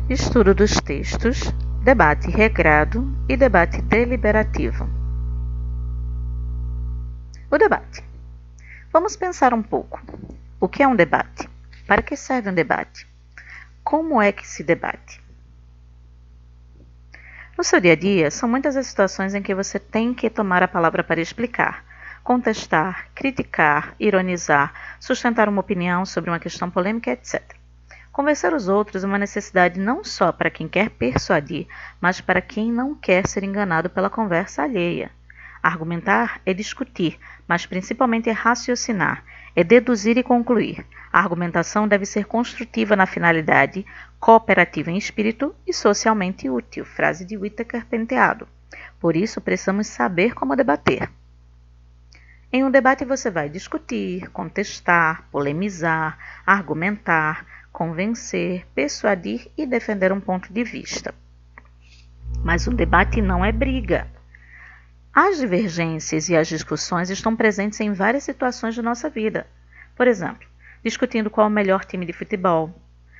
Estudo dos textos, debate regrado e debate deliberativo. O debate. Vamos pensar um pouco. O que é um debate? Para que serve um debate? Como é que se debate? No seu dia a dia, são muitas as situações em que você tem que tomar a palavra para explicar, contestar, criticar, ironizar, sustentar uma opinião sobre uma questão polêmica, etc. Convencer os outros é uma necessidade não só para quem quer persuadir, mas para quem não quer ser enganado pela conversa alheia. Argumentar é discutir, mas principalmente é raciocinar, é deduzir e concluir. A argumentação deve ser construtiva na finalidade, cooperativa em espírito e socialmente útil. Frase de Whittaker Penteado. Por isso, precisamos saber como debater. Em um debate você vai discutir, contestar, polemizar, argumentar, convencer, persuadir e defender um ponto de vista. Mas o debate não é briga. As divergências e as discussões estão presentes em várias situações de nossa vida. Por exemplo, discutindo qual é o melhor time de futebol,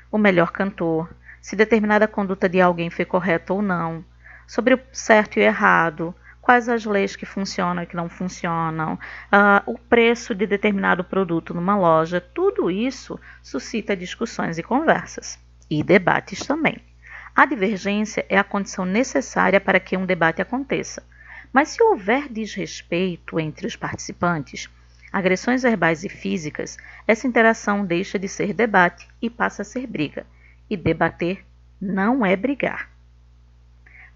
o melhor cantor, se determinada conduta de alguém foi correta ou não, sobre o certo e o errado, quais as leis que funcionam e que não funcionam, o preço de determinado produto numa loja, tudo isso suscita discussões e conversas, e debates também. A divergência é a condição necessária para que um debate aconteça, mas se houver desrespeito entre os participantes, agressões verbais e físicas, essa interação deixa de ser debate e passa a ser briga, e debater não é brigar.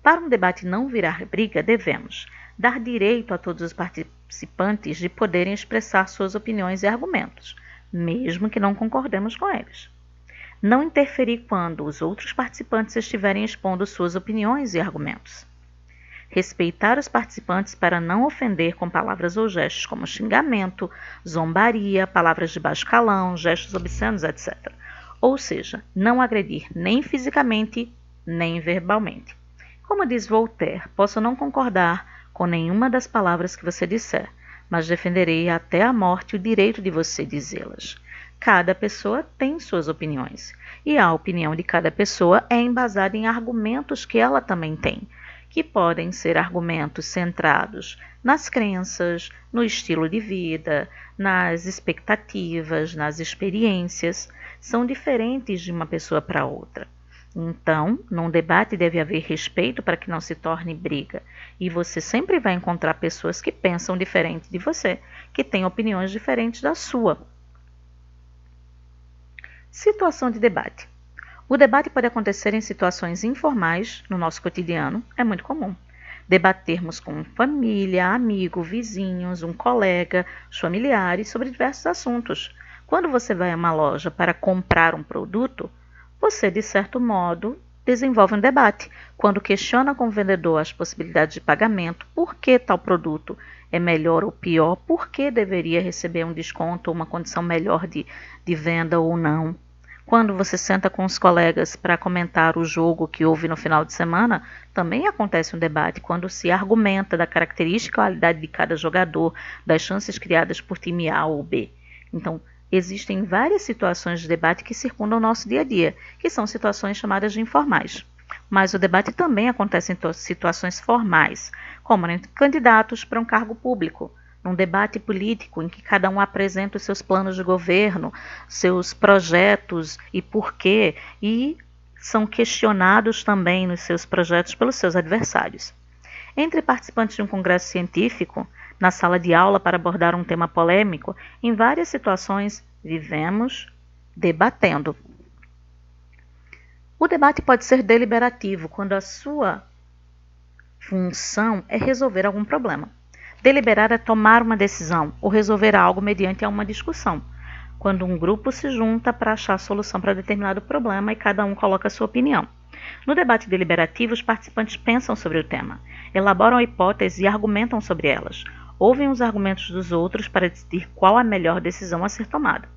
Para um debate não virar briga, devemos dar direito a todos os participantes de poderem expressar suas opiniões e argumentos, mesmo que não concordemos com eles. Não interferir quando os outros participantes estiverem expondo suas opiniões e argumentos. Respeitar os participantes para não ofender com palavras ou gestos como xingamento, zombaria, palavras de baixo calão, gestos obscenos, etc. Ou seja, não agredir nem fisicamente, nem verbalmente. Como diz Voltaire, posso não concordar com nenhuma das palavras que você disser, mas defenderei até a morte o direito de você dizê-las. Cada pessoa tem suas opiniões, e a opinião de cada pessoa é embasada em argumentos que ela também tem, que podem ser argumentos centrados nas crenças, no estilo de vida, nas expectativas, nas experiências, são diferentes de uma pessoa para outra. Então, num debate deve haver respeito para que não se torne briga, e você sempre vai encontrar pessoas que pensam diferente de você, que têm opiniões diferentes da sua. Situação de debate. O debate pode acontecer em situações informais, no nosso cotidiano, é muito comum. Debatermos com família, amigo, vizinhos, um colega, os familiares sobre diversos assuntos. Quando você vai a uma loja para comprar um produto, você, de certo modo, desenvolve um debate. Quando questiona com o vendedor as possibilidades de pagamento, por que tal produto é melhor ou pior, por que deveria receber um desconto ou uma condição melhor de venda ou não. Quando você senta com os colegas para comentar o jogo que houve no final de semana, também acontece um debate quando se argumenta da característica e qualidade de cada jogador, das chances criadas por time A ou B. Então, existem várias situações de debate que circundam o nosso dia a dia, que são situações chamadas de informais. Mas o debate também acontece em situações formais, como entre candidatos para um cargo público, num debate político em que cada um apresenta os seus planos de governo, seus projetos e porquê, e são questionados também nos seus projetos pelos seus adversários. Entre participantes de um congresso científico, na sala de aula para abordar um tema polêmico, em várias situações vivemos debatendo. O debate pode ser deliberativo quando a sua função é resolver algum problema. Deliberar é tomar uma decisão ou resolver algo mediante uma discussão, quando um grupo se junta para achar solução para determinado problema e cada um coloca a sua opinião. No debate deliberativo, os participantes pensam sobre o tema, elaboram hipóteses e argumentam sobre elas, ouvem os argumentos dos outros para decidir qual a melhor decisão a ser tomada.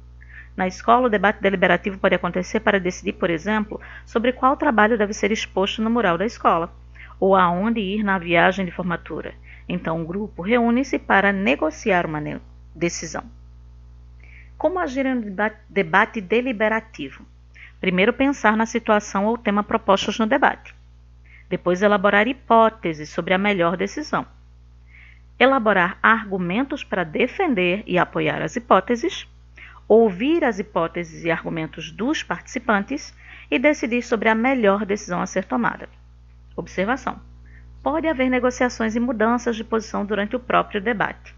Na escola, o debate deliberativo pode acontecer para decidir, por exemplo, sobre qual trabalho deve ser exposto no mural da escola, ou aonde ir na viagem de formatura. Então, o grupo reúne-se para negociar uma decisão. Como agir em um debate deliberativo? Primeiro, pensar na situação ou tema propostos no debate. Depois, elaborar hipóteses sobre a melhor decisão. Elaborar argumentos para defender e apoiar as hipóteses. Ouvir as hipóteses e argumentos dos participantes e decidir sobre a melhor decisão a ser tomada. Observação: pode haver negociações e mudanças de posição durante o próprio debate.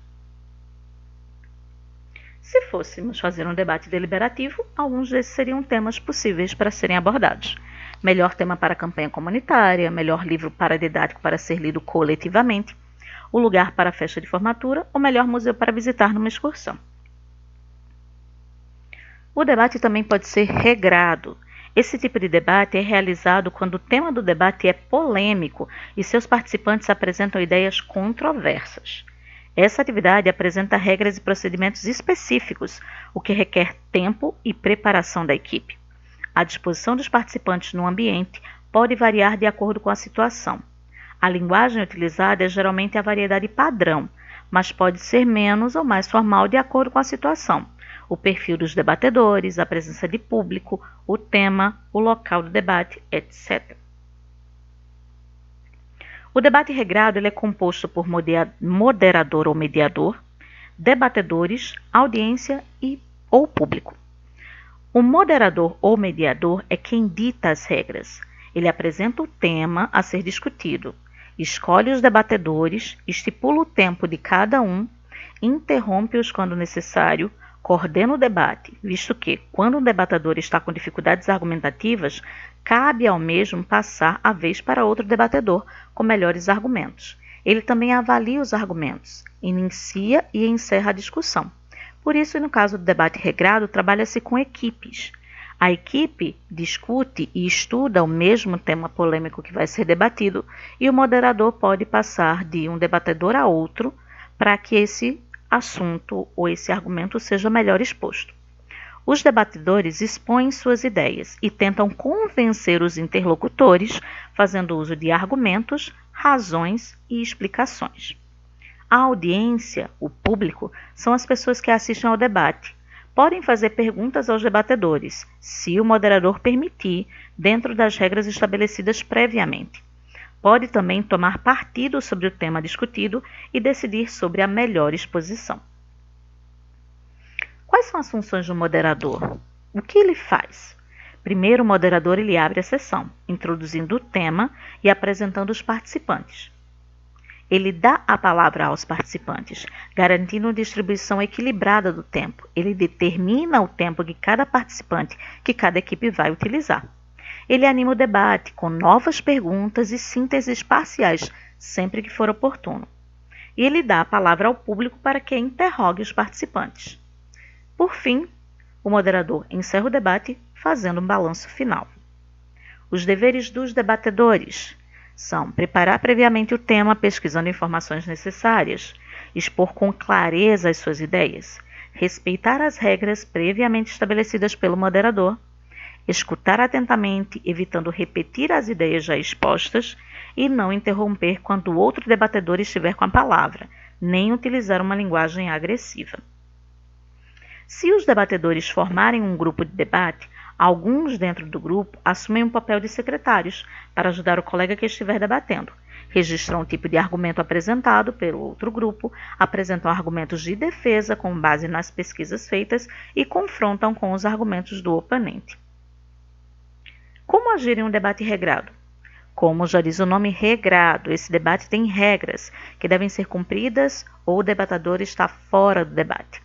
Se fôssemos fazer um debate deliberativo, alguns desses seriam temas possíveis para serem abordados. Melhor tema para a campanha comunitária, melhor livro paradidático para ser lido coletivamente, o lugar para a festa de formatura ou melhor museu para visitar numa excursão. O debate também pode ser regrado. Esse tipo de debate é realizado quando o tema do debate é polêmico e seus participantes apresentam ideias controversas. Essa atividade apresenta regras e procedimentos específicos, o que requer tempo e preparação da equipe. A disposição dos participantes no ambiente pode variar de acordo com a situação. A linguagem utilizada é geralmente a variedade padrão, mas pode ser menos ou mais formal de acordo com a situação. O perfil dos debatedores, a presença de público, o tema, o local do debate, etc. O debate regrado ele é composto por moderador ou mediador, debatedores, audiência ou público. O moderador ou mediador é quem dita as regras. Ele apresenta o tema a ser discutido, escolhe os debatedores, estipula o tempo de cada um, interrompe-os quando necessário, coordena o debate, visto que, quando um debatedor está com dificuldades argumentativas, cabe ao mesmo passar a vez para outro debatedor com melhores argumentos. Ele também avalia os argumentos, inicia e encerra a discussão. Por isso, no caso do debate regrado, trabalha-se com equipes. A equipe discute e estuda o mesmo tema polêmico que vai ser debatido e o moderador pode passar de um debatedor a outro para que esse assunto ou esse argumento seja melhor exposto. Os debatedores expõem suas ideias e tentam convencer os interlocutores, fazendo uso de argumentos, razões e explicações. A audiência, o público, são as pessoas que assistem ao debate. Podem fazer perguntas aos debatedores, se o moderador permitir, dentro das regras estabelecidas previamente. Pode também tomar partido sobre o tema discutido e decidir sobre a melhor exposição. Quais são as funções do moderador? O que ele faz? Primeiro, o moderador ele abre a sessão, introduzindo o tema e apresentando os participantes. Ele dá a palavra aos participantes, garantindo uma distribuição equilibrada do tempo. Ele determina o tempo de cada participante que cada equipe vai utilizar. Ele anima o debate com novas perguntas e sínteses parciais, sempre que for oportuno. E ele dá a palavra ao público para que interrogue os participantes. Por fim, o moderador encerra o debate fazendo um balanço final. Os deveres dos debatedores são preparar previamente o tema pesquisando informações necessárias, expor com clareza as suas ideias, respeitar as regras previamente estabelecidas pelo moderador, escutar atentamente, evitando repetir as ideias já expostas e não interromper quando o outro debatedor estiver com a palavra, nem utilizar uma linguagem agressiva. Se os debatedores formarem um grupo de debate, alguns dentro do grupo assumem um papel de secretários para ajudar o colega que estiver debatendo. Registram o tipo de argumento apresentado pelo outro grupo, apresentam argumentos de defesa com base nas pesquisas feitas e confrontam com os argumentos do oponente. Como agir em um debate regrado? Como já diz o nome regrado, esse debate tem regras que devem ser cumpridas ou o debatedor está fora do debate.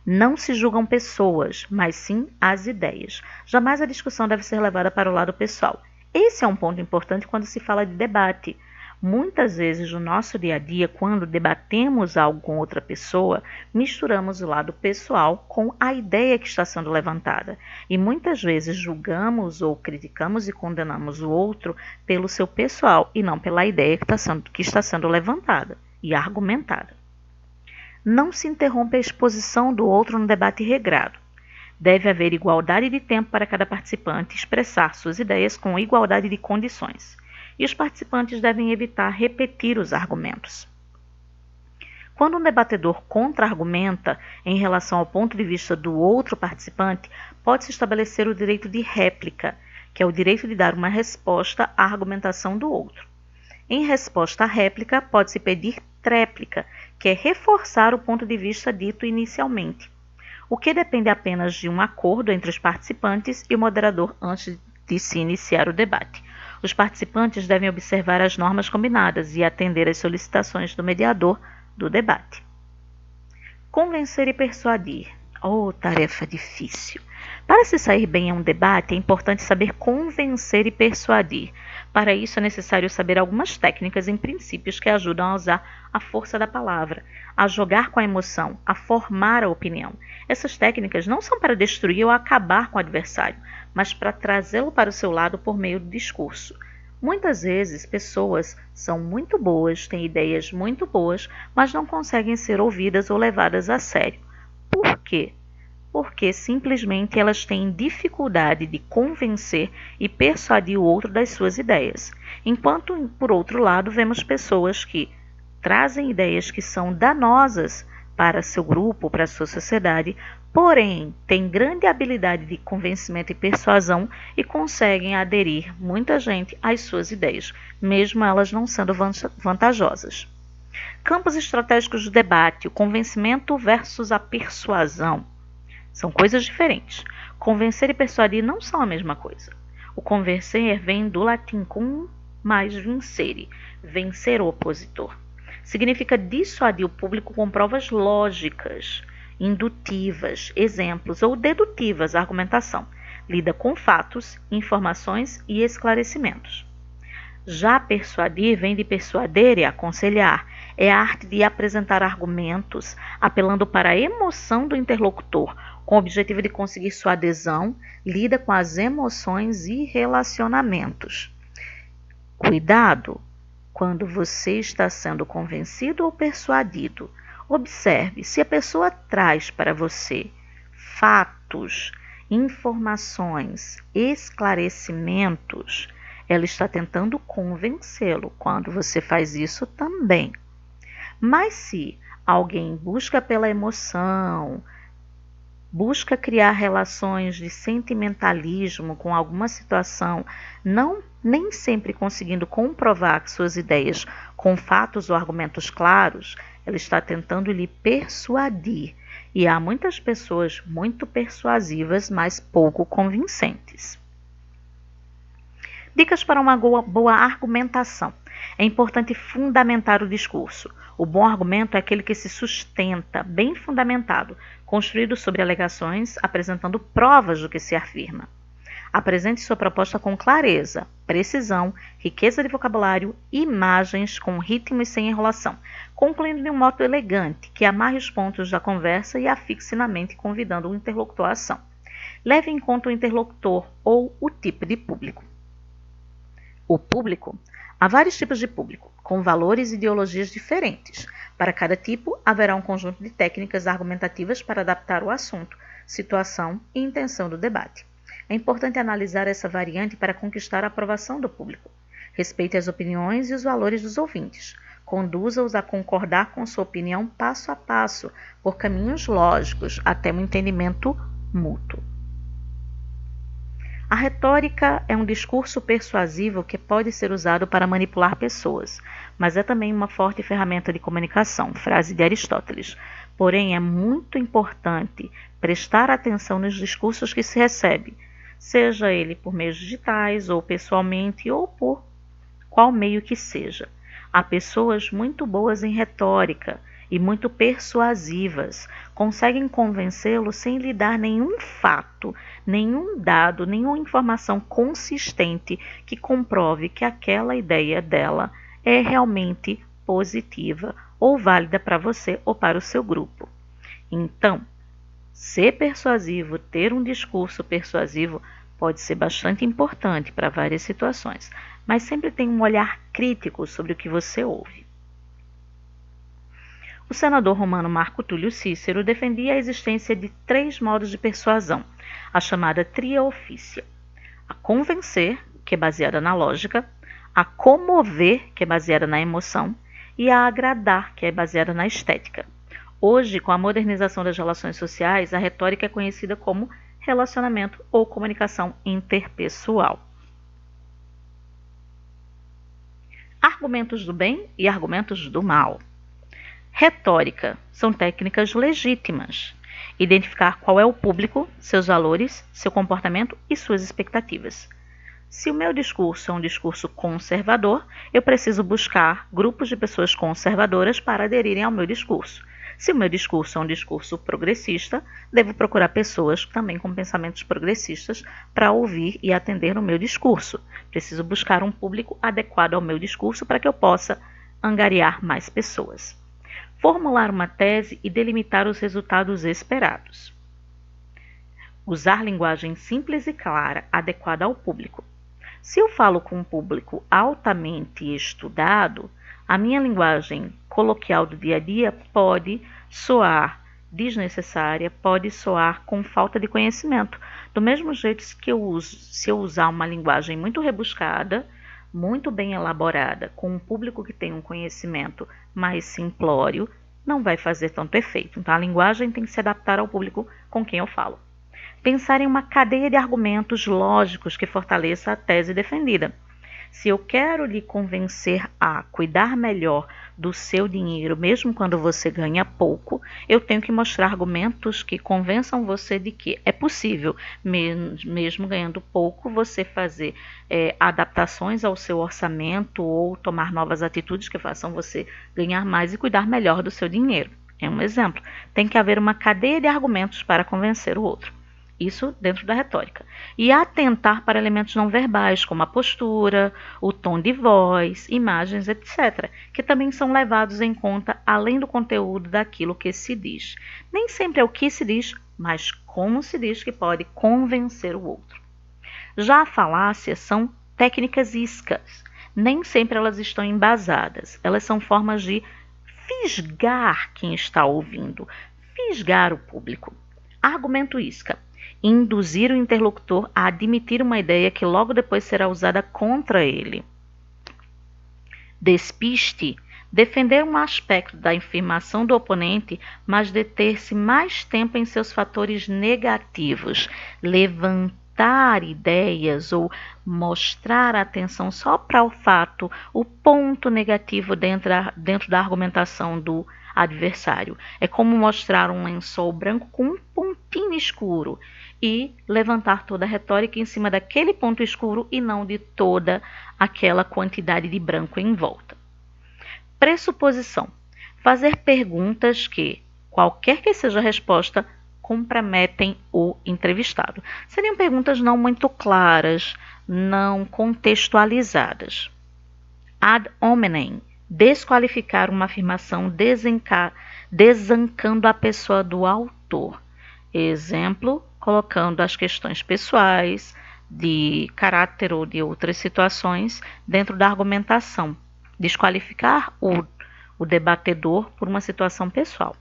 Não se julgam pessoas, mas sim as ideias. Jamais a discussão deve ser levada para o lado pessoal. Esse é um ponto importante quando se fala de debate. Muitas vezes no nosso dia a dia, quando debatemos algo com outra pessoa, misturamos o lado pessoal com a ideia que está sendo levantada. E muitas vezes julgamos ou criticamos e condenamos o outro pelo seu pessoal e não pela ideia que está sendo levantada e argumentada. Não se interrompe a exposição do outro no debate regrado. Deve haver igualdade de tempo para cada participante expressar suas ideias com igualdade de condições. E os participantes devem evitar repetir os argumentos. Quando um debatedor contra-argumenta em relação ao ponto de vista do outro participante, pode-se estabelecer o direito de réplica, que é o direito de dar uma resposta à argumentação do outro. Em resposta à réplica, pode-se pedir tréplica, que é reforçar o ponto de vista dito inicialmente, o que depende apenas de um acordo entre os participantes e o moderador antes de se iniciar o debate. Os participantes devem observar as normas combinadas e atender às solicitações do mediador do debate. Convencer e persuadir. Oh, tarefa difícil! Para se sair bem em um debate, é importante saber convencer e persuadir. Para isso, é necessário saber algumas técnicas e princípios que ajudam a usar a força da palavra, a jogar com a emoção, a formar a opinião. Essas técnicas não são para destruir ou acabar com o adversário, mas para trazê-lo para o seu lado por meio do discurso. Muitas vezes, pessoas são muito boas, têm ideias muito boas, mas não conseguem ser ouvidas ou levadas a sério. Por quê? Porque simplesmente elas têm dificuldade de convencer e persuadir o outro das suas ideias. Enquanto, por outro lado, vemos pessoas que trazem ideias que são danosas para seu grupo, para a sua sociedade, porém têm grande habilidade de convencimento e persuasão e conseguem aderir muita gente às suas ideias, mesmo elas não sendo vantajosas. Campos estratégicos do debate, o convencimento versus a persuasão. São coisas diferentes. Convencer e persuadir não são a mesma coisa. O convencer vem do latim cum mais vincere, vencer o opositor. Significa dissuadir o público com provas lógicas, indutivas, exemplos ou dedutivas, argumentação. Lida com fatos, informações e esclarecimentos. Já persuadir vem de persuader e aconselhar. É a arte de apresentar argumentos, apelando para a emoção do interlocutor, com o objetivo de conseguir sua adesão, lida com as emoções e relacionamentos. Cuidado quando você está sendo convencido ou persuadido. Observe se a pessoa traz para você fatos, informações, esclarecimentos. Ela está tentando convencê-lo. Quando você faz isso também. Mas se alguém busca pela emoção, busca criar relações de sentimentalismo com alguma situação, nem sempre conseguindo comprovar suas ideias com fatos ou argumentos claros, ela está tentando lhe persuadir. E há muitas pessoas muito persuasivas, mas pouco convincentes. Dicas para uma boa argumentação. É importante fundamentar o discurso. O bom argumento é aquele que se sustenta, bem fundamentado, construído sobre alegações, apresentando provas do que se afirma. Apresente sua proposta com clareza, precisão, riqueza de vocabulário, imagens com ritmo e sem enrolação, concluindo de um modo elegante, que amarre os pontos da conversa e a fixe na mente, convidando o interlocutor à ação. Leve em conta o interlocutor ou o tipo de público. O público. Há vários tipos de público, com valores e ideologias diferentes. Para cada tipo, haverá um conjunto de técnicas argumentativas para adaptar o assunto, situação e intenção do debate. É importante analisar essa variante para conquistar a aprovação do público. Respeite as opiniões e os valores dos ouvintes. Conduza-os a concordar com sua opinião passo a passo, por caminhos lógicos, até um entendimento mútuo. A retórica é um discurso persuasivo que pode ser usado para manipular pessoas, mas é também uma forte ferramenta de comunicação, frase de Aristóteles. Porém, é muito importante prestar atenção nos discursos que se recebe, seja ele por meios digitais ou pessoalmente ou por qual meio que seja. Há pessoas muito boas em retórica e muito persuasivas, conseguem convencê-lo sem lhe dar nenhum fato, nenhum dado, nenhuma informação consistente que comprove que aquela ideia dela é realmente positiva ou válida para você ou para o seu grupo. Então, ser persuasivo, ter um discurso persuasivo pode ser bastante importante para várias situações, mas sempre tenha um olhar crítico sobre o que você ouve. O senador romano Marco Túlio Cícero defendia a existência de 3 modos de persuasão, a chamada tria ofícia: a convencer, que é baseada na lógica, a comover, que é baseada na emoção, e a agradar, que é baseada na estética. Hoje, com a modernização das relações sociais, a retórica é conhecida como relacionamento ou comunicação interpessoal. Argumentos do bem e argumentos do mal. Retórica são técnicas legítimas. Identificar qual é o público, seus valores, seu comportamento e suas expectativas. Se o meu discurso é um discurso conservador, eu preciso buscar grupos de pessoas conservadoras para aderirem ao meu discurso. Se o meu discurso é um discurso progressista, devo procurar pessoas também com pensamentos progressistas para ouvir e atender no meu discurso. Preciso buscar um público adequado ao meu discurso para que eu possa angariar mais pessoas. Formular uma tese e delimitar os resultados esperados. Usar linguagem simples e clara, adequada ao público. Se eu falo com um público altamente estudado, a minha linguagem coloquial do dia a dia pode soar desnecessária, pode soar com falta de conhecimento. Do mesmo jeito que se eu usar uma linguagem muito rebuscada, muito bem elaborada, com um público que tem um conhecimento mais simplório, não vai fazer tanto efeito. Então, a linguagem tem que se adaptar ao público com quem eu falo. Pensar em uma cadeia de argumentos lógicos que fortaleça a tese defendida. Se eu quero lhe convencer a cuidar melhor do seu dinheiro, mesmo quando você ganha pouco, eu tenho que mostrar argumentos que convençam você de que é possível, mesmo ganhando pouco, você fazer adaptações ao seu orçamento ou tomar novas atitudes que façam você ganhar mais e cuidar melhor do seu dinheiro. É um exemplo. Tem que haver uma cadeia de argumentos para convencer o outro. Isso dentro da retórica. E atentar para elementos não verbais, como a postura, o tom de voz, imagens, etc., que também são levados em conta além do conteúdo daquilo que se diz. Nem sempre é o que se diz, mas como se diz que pode convencer o outro. Já a falácia são técnicas iscas. Nem sempre elas estão embasadas. Elas são formas de fisgar quem está ouvindo, fisgar o público. Argumento isca. Induzir o interlocutor a admitir uma ideia que logo depois será usada contra ele. Despiste. Defender um aspecto da afirmação do oponente, mas deter-se mais tempo em seus fatores negativos. Levantar ideias ou mostrar atenção só para o fato, o ponto negativo dentro da argumentação do adversário. É como mostrar um lençol branco com um pontinho escuro e levantar toda a retórica em cima daquele ponto escuro e não de toda aquela quantidade de branco em volta. Pressuposição. Fazer perguntas que, qualquer que seja a resposta, comprometem o entrevistado. Seriam perguntas não muito claras, não contextualizadas. Ad hominem. Desqualificar uma afirmação desancando a pessoa do autor. Exemplo, colocando as questões pessoais, de caráter ou de outras situações dentro da argumentação. Desqualificar o debatedor por uma situação pessoal.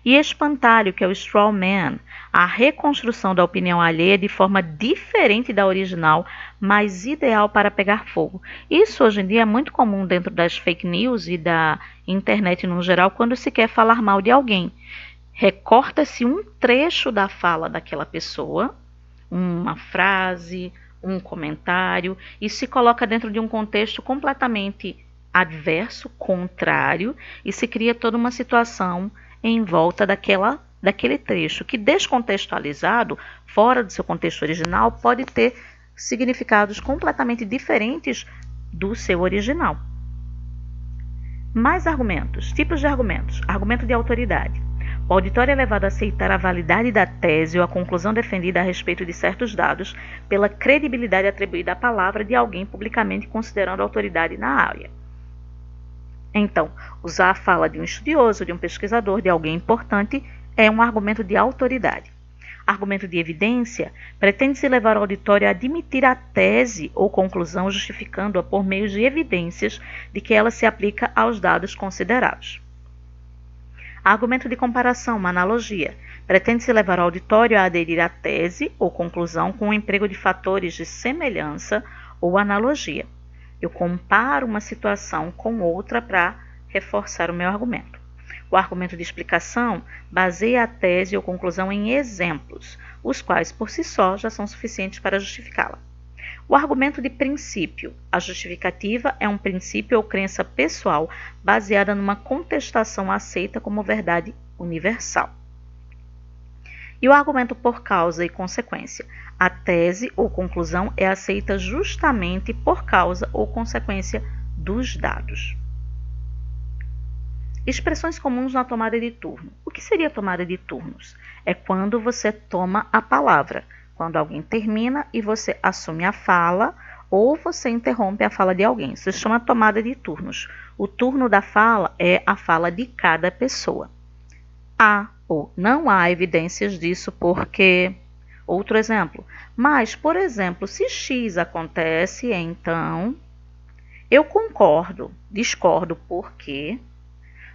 E espantalho, que é o straw man, a reconstrução da opinião alheia de forma diferente da original, mas ideal para pegar fogo. Isso hoje em dia é muito comum dentro das fake news e da internet no geral, quando se quer falar mal de alguém. Recorta-se um trecho da fala daquela pessoa, uma frase, um comentário, e se coloca dentro de um contexto completamente adverso, contrário, e se cria toda uma situação em volta daquele trecho, que descontextualizado, fora do seu contexto original, pode ter significados completamente diferentes do seu original. Mais argumentos. Tipos de argumentos. Argumento de autoridade. O auditório é levado a aceitar a validade da tese ou a conclusão defendida a respeito de certos dados pela credibilidade atribuída à palavra de alguém publicamente considerando autoridade na área. Então, usar a fala de um estudioso, de um pesquisador, de alguém importante, é um argumento de autoridade. Argumento de evidência pretende-se levar o auditório a admitir a tese ou conclusão justificando-a por meio de evidências de que ela se aplica aos dados considerados. Argumento de comparação, uma analogia. Pretende-se levar o auditório a aderir à tese ou conclusão com o emprego de fatores de semelhança ou analogia. Eu comparo uma situação com outra para reforçar o meu argumento. O argumento de explicação baseia a tese ou conclusão em exemplos, os quais por si só já são suficientes para justificá-la. O argumento de princípio. A justificativa é um princípio ou crença pessoal baseada numa contestação aceita como verdade universal. E o argumento por causa e consequência. A tese ou conclusão é aceita justamente por causa ou consequência dos dados. Expressões comuns na tomada de turno. O que seria tomada de turnos? É quando você toma a palavra, quando alguém termina e você assume a fala ou você interrompe a fala de alguém. Isso se chama tomada de turnos. O turno da fala é a fala de cada pessoa. Há ou não há evidências disso porque... Outro exemplo. Mas, por exemplo, se X acontece, então... Eu concordo, discordo porque...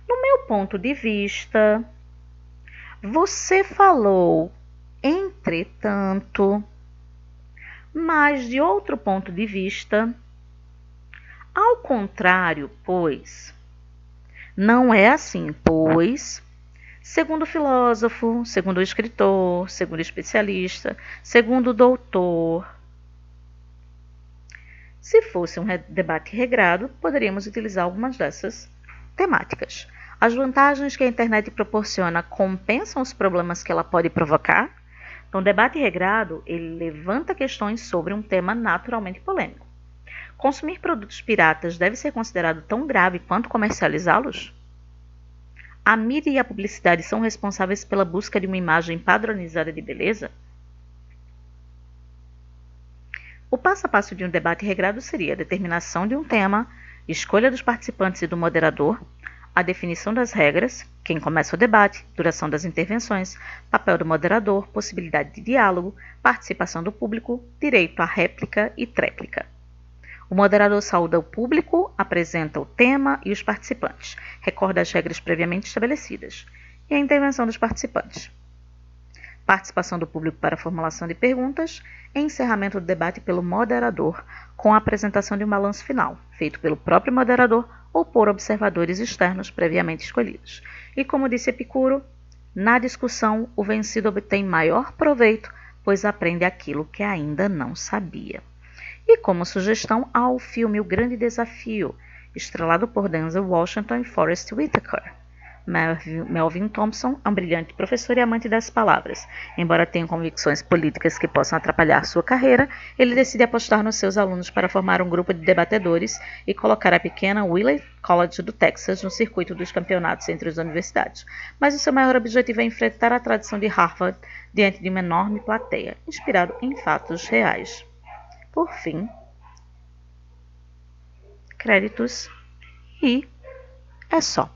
No meu ponto de vista, você falou, entretanto, mas de outro ponto de vista, ao contrário, pois, não é assim, pois, segundo o filósofo, segundo o escritor, segundo o especialista, segundo o doutor. Se fosse um debate regrado, poderíamos utilizar algumas dessas temáticas. As vantagens que a internet proporciona compensam os problemas que ela pode provocar? Então, o debate regrado, ele levanta questões sobre um tema naturalmente polêmico. Consumir produtos piratas deve ser considerado tão grave quanto comercializá-los? A mídia e a publicidade são responsáveis pela busca de uma imagem padronizada de beleza? O passo a passo de um debate regrado seria a determinação de um tema, escolha dos participantes e do moderador, a definição das regras, quem começa o debate, duração das intervenções, papel do moderador, possibilidade de diálogo, participação do público, direito à réplica e tréplica. O moderador saúda o público, apresenta o tema e os participantes, recorda as regras previamente estabelecidas, e a intervenção dos participantes. Participação do público para a formulação de perguntas e encerramento do debate pelo moderador, com a apresentação de um balanço final, feito pelo próprio moderador ou por observadores externos previamente escolhidos. E como disse Epicuro, na discussão o vencido obtém maior proveito, pois aprende aquilo que ainda não sabia. E como sugestão há o filme O Grande Desafio, estrelado por Denzel Washington e Forest Whitaker. Melvin Thompson é um brilhante professor e amante das palavras. Embora tenha convicções políticas que possam atrapalhar sua carreira, ele decide apostar nos seus alunos para formar um grupo de debatedores e colocar a pequena Wiley College do Texas no circuito dos campeonatos entre as universidades. Mas o seu maior objetivo é enfrentar a tradição de Harvard diante de uma enorme plateia, inspirado em fatos reais. Por fim, créditos e é só.